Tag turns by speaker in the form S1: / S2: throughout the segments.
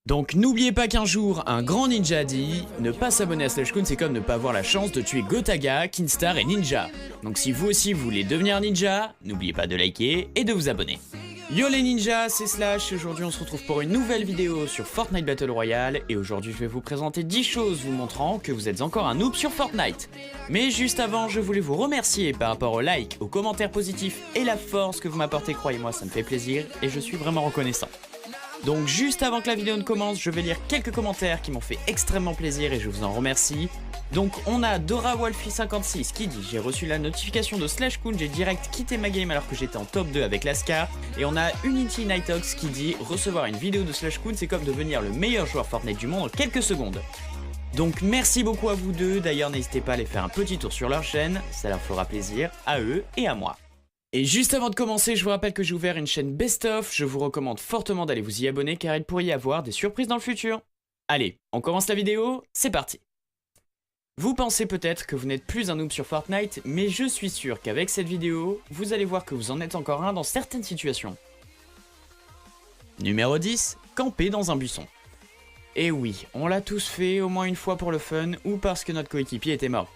S1: Donc n'oubliez pas qu'un jour, un grand ninja a dit « Ne pas s'abonner à Slashcoon, c'est comme ne pas avoir la chance de tuer Gotaga, Kinstar et Ninja ». Donc si vous aussi vous voulez devenir ninja, n'oubliez pas de liker et de vous abonner. Yo les ninjas, c'est Slash, et aujourd'hui on se retrouve pour une nouvelle vidéo sur Fortnite Battle Royale, et aujourd'hui je vais vous présenter 10 choses vous montrant que vous êtes encore un noob sur Fortnite. Mais juste avant, je voulais vous remercier par rapport aux likes, aux commentaires positifs et la force que vous m'apportez, croyez-moi ça me fait plaisir, et je suis vraiment reconnaissant. Donc juste avant que la vidéo ne commence, je vais lire quelques commentaires qui m'ont fait extrêmement plaisir et je vous en remercie. Donc on a DoraWolfie56 qui dit « J'ai reçu la notification de Slashcoon, j'ai direct quitté ma game alors que j'étais en top 2 avec Lascar ». Et on a Unity Nightox qui dit « Recevoir une vidéo de Slashcoon, c'est comme devenir le meilleur joueur Fortnite du monde en quelques secondes ». Donc merci beaucoup à vous deux, d'ailleurs n'hésitez pas à aller faire un petit tour sur leur chaîne, ça leur fera plaisir, à eux et à moi. Et juste avant de commencer, je vous rappelle que j'ai ouvert une chaîne Best of, je vous recommande fortement d'aller vous y abonner car il pourrait y avoir des surprises dans le futur. Allez, on commence la vidéo, c'est parti. Vous pensez peut-être que vous n'êtes plus un noob sur Fortnite, mais je suis sûr qu'avec cette vidéo, vous allez voir que vous en êtes encore un dans certaines situations. Numéro 10, camper dans un buisson. Et oui, on l'a tous fait au moins une fois pour le fun ou parce que notre coéquipier était mort.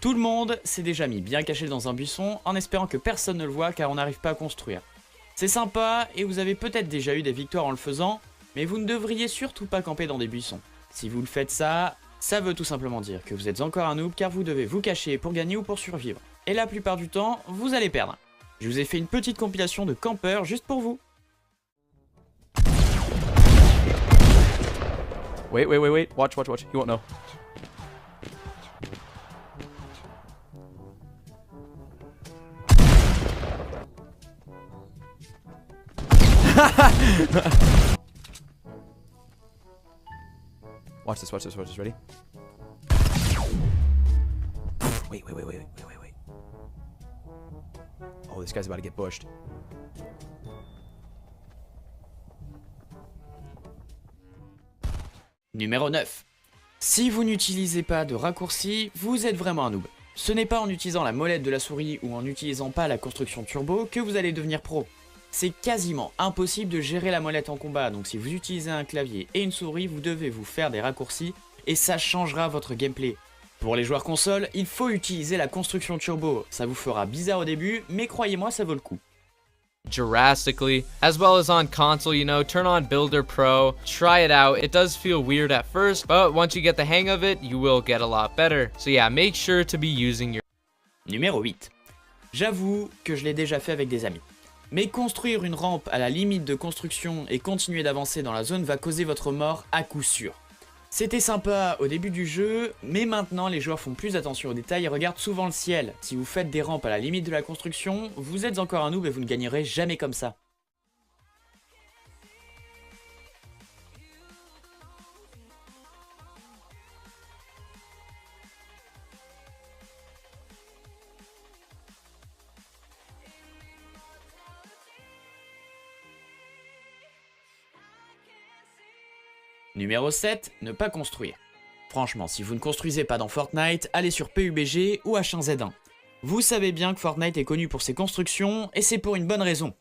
S1: Tout le monde s'est déjà mis bien caché dans un buisson en espérant que personne ne le voit car on n'arrive pas à construire. C'est sympa et vous avez peut-être déjà eu des victoires en le faisant, mais vous ne devriez surtout pas camper dans des buissons. Si vous le faites ça veut tout simplement dire que vous êtes encore un noob car vous devez vous cacher pour gagner ou pour survivre. Et la plupart du temps, vous allez perdre. Je vous ai fait une petite compilation de campeurs juste pour vous.
S2: Wait. Watch. You won't know. Watch this. Ready? Wait. Oh, this guy's about to get bushed.
S1: Numéro 9. Si vous n'utilisez pas de raccourci, vous êtes vraiment un noob. Ce n'est pas en utilisant la molette de la souris ou en n'utilisant pas la construction turbo que vous allez devenir pro. C'est quasiment impossible de gérer la molette en combat, donc si vous utilisez un clavier et une souris, vous devez vous faire des raccourcis et ça changera votre gameplay. Pour les joueurs console, il faut utiliser la construction turbo, ça vous fera bizarre au début, mais croyez-moi ça vaut le coup.
S3: Drastically, as well as on console, turn on Builder Pro, try it out. It does feel weird at first, but once you get the hang of it, you will get a lot better. So yeah, make sure to be using your...
S1: Numéro 8. J'avoue que je l'ai déjà fait avec des amis. Mais construire une rampe à la limite de construction et continuer d'avancer dans la zone va causer votre mort à coup sûr. C'était sympa au début du jeu, mais maintenant les joueurs font plus attention aux détails et regardent souvent le ciel. Si vous faites des rampes à la limite de la construction, vous êtes encore un noob et vous ne gagnerez jamais comme ça. Numéro 7, ne pas construire. Franchement, si vous ne construisez pas dans Fortnite, allez sur PUBG ou H1Z1. Vous savez bien que Fortnite est connu pour ses constructions, et c'est pour une bonne raison.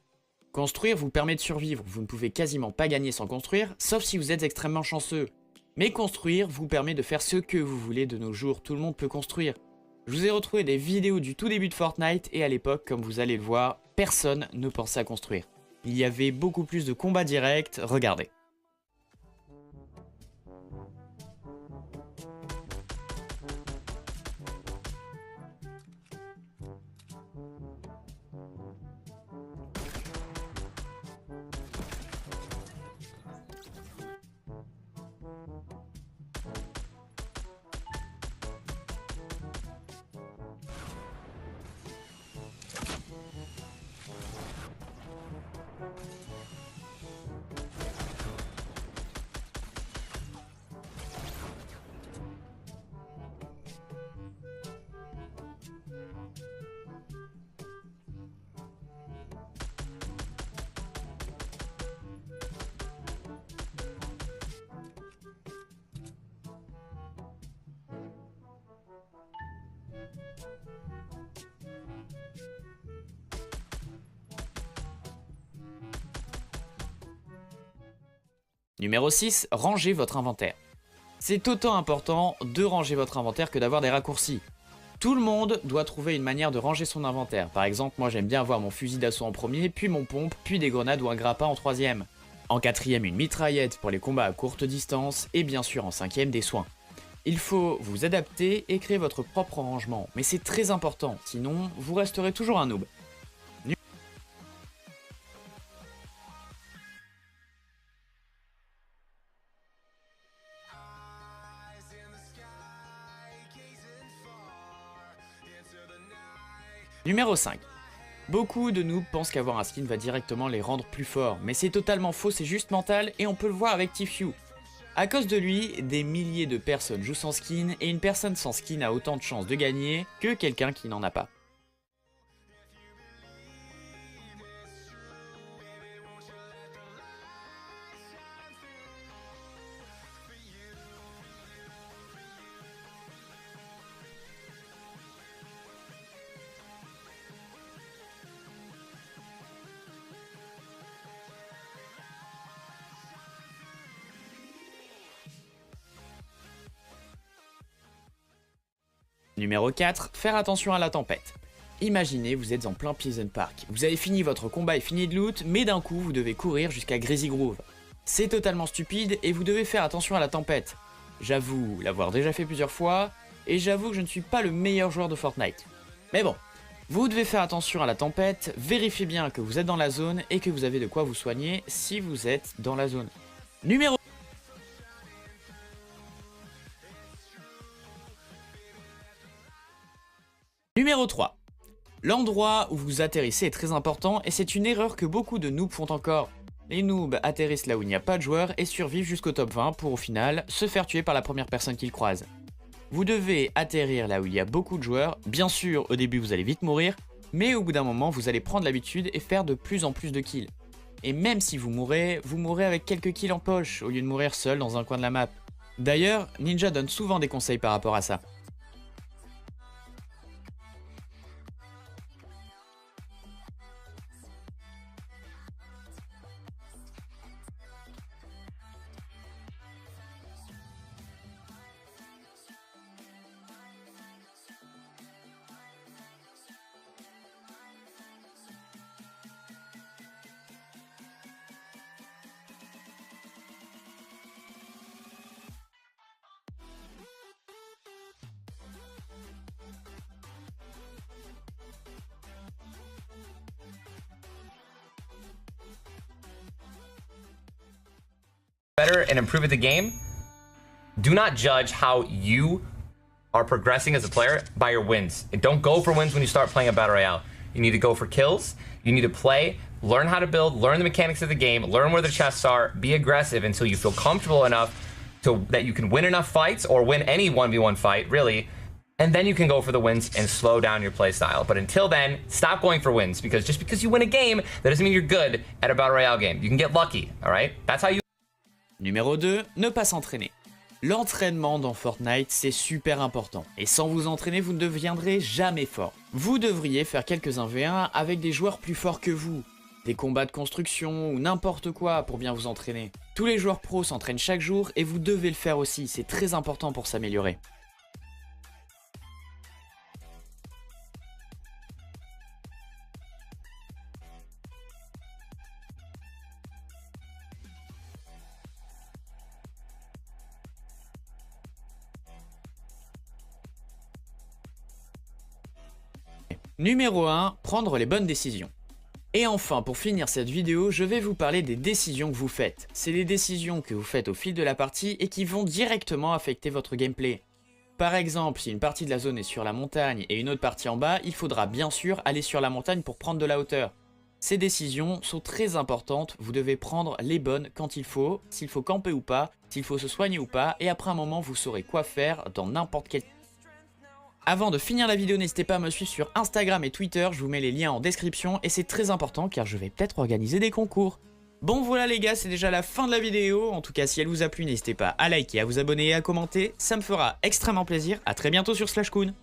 S1: Construire vous permet de survivre, vous ne pouvez quasiment pas gagner sans construire, sauf si vous êtes extrêmement chanceux. Mais construire vous permet de faire ce que vous voulez de nos jours, tout le monde peut construire. Je vous ai retrouvé des vidéos du tout début de Fortnite, et à l'époque, comme vous allez le voir, personne ne pensait à construire. Il y avait beaucoup plus de combats directs, regardez. Numéro 6, rangez votre inventaire. C'est autant important de ranger votre inventaire que d'avoir des raccourcis. Tout le monde doit trouver une manière de ranger son inventaire. Par exemple, moi j'aime bien avoir mon fusil d'assaut en premier, puis mon pompe, puis des grenades ou un grappin en troisième. En quatrième, une mitraillette pour les combats à courte distance, et bien sûr en cinquième, des soins. Il faut vous adapter et créer votre propre rangement, mais c'est très important, sinon vous resterez toujours un noob. Numéro 5. Beaucoup de noobs pensent qu'avoir un skin va directement les rendre plus forts, mais c'est totalement faux, c'est juste mental et on peut le voir avec Tfue. À cause de lui, des milliers de personnes jouent sans skin et une personne sans skin a autant de chances de gagner que quelqu'un qui n'en a pas. Numéro 4, faire attention à la tempête. Imaginez, vous êtes en plein Pleasant Park. Vous avez fini votre combat et fini de loot, mais d'un coup, vous devez courir jusqu'à Greasy Grove. C'est totalement stupide et vous devez faire attention à la tempête. J'avoue l'avoir déjà fait plusieurs fois, et j'avoue que je ne suis pas le meilleur joueur de Fortnite. Mais bon, vous devez faire attention à la tempête, vérifiez bien que vous êtes dans la zone et que vous avez de quoi vous soigner si vous êtes dans la zone. Numéro 3. L'endroit où vous atterrissez est très important et c'est une erreur que beaucoup de noobs font encore. Les noobs atterrissent là où il n'y a pas de joueurs et survivent jusqu'au top 20 pour au final se faire tuer par la première personne qu'ils croisent. Vous devez atterrir là où il y a beaucoup de joueurs, bien sûr au début vous allez vite mourir, mais au bout d'un moment vous allez prendre l'habitude et faire de plus en plus de kills. Et même si vous mourrez avec quelques kills en poche au lieu de mourir seul dans un coin de la map. D'ailleurs, Ninja donne souvent des conseils par rapport à ça.
S4: Better and improve at the game, do not judge how you are progressing as a player by your wins. And don't go for wins when you start playing a Battle Royale. You need to go for kills, you need to play, learn how to build, learn the mechanics of the game, learn where the chests are, be aggressive until you feel comfortable enough that you can win enough fights or win any 1v1 fight, really, and then you can go for the wins and slow down your playstyle. But until then, stop going for wins, because just because you win a game, that doesn't mean you're good at a Battle Royale game. You can get lucky, alright? That's how you...
S1: Numéro 2, ne pas s'entraîner. L'entraînement dans Fortnite, c'est super important. Et sans vous entraîner, vous ne deviendrez jamais fort. Vous devriez faire quelques 1v1 avec des joueurs plus forts que vous. Des combats de construction ou n'importe quoi pour bien vous entraîner. Tous les joueurs pros s'entraînent chaque jour et vous devez le faire aussi, c'est très important pour s'améliorer. Numéro 1, prendre les bonnes décisions. Et enfin, pour finir cette vidéo, je vais vous parler des décisions que vous faites. C'est les décisions que vous faites au fil de la partie et qui vont directement affecter votre gameplay. Par exemple, si une partie de la zone est sur la montagne et une autre partie en bas, il faudra bien sûr aller sur la montagne pour prendre de la hauteur. Ces décisions sont très importantes, vous devez prendre les bonnes quand il faut, s'il faut camper ou pas, s'il faut se soigner ou pas, et après un moment vous saurez quoi faire dans n'importe quel... Avant de finir la vidéo, n'hésitez pas à me suivre sur Instagram et Twitter, je vous mets les liens en description et c'est très important car je vais peut-être organiser des concours. Bon voilà les gars, c'est déjà la fin de la vidéo, en tout cas si elle vous a plu, n'hésitez pas à liker, à vous abonner et à commenter, ça me fera extrêmement plaisir, à très bientôt sur Slashcoon.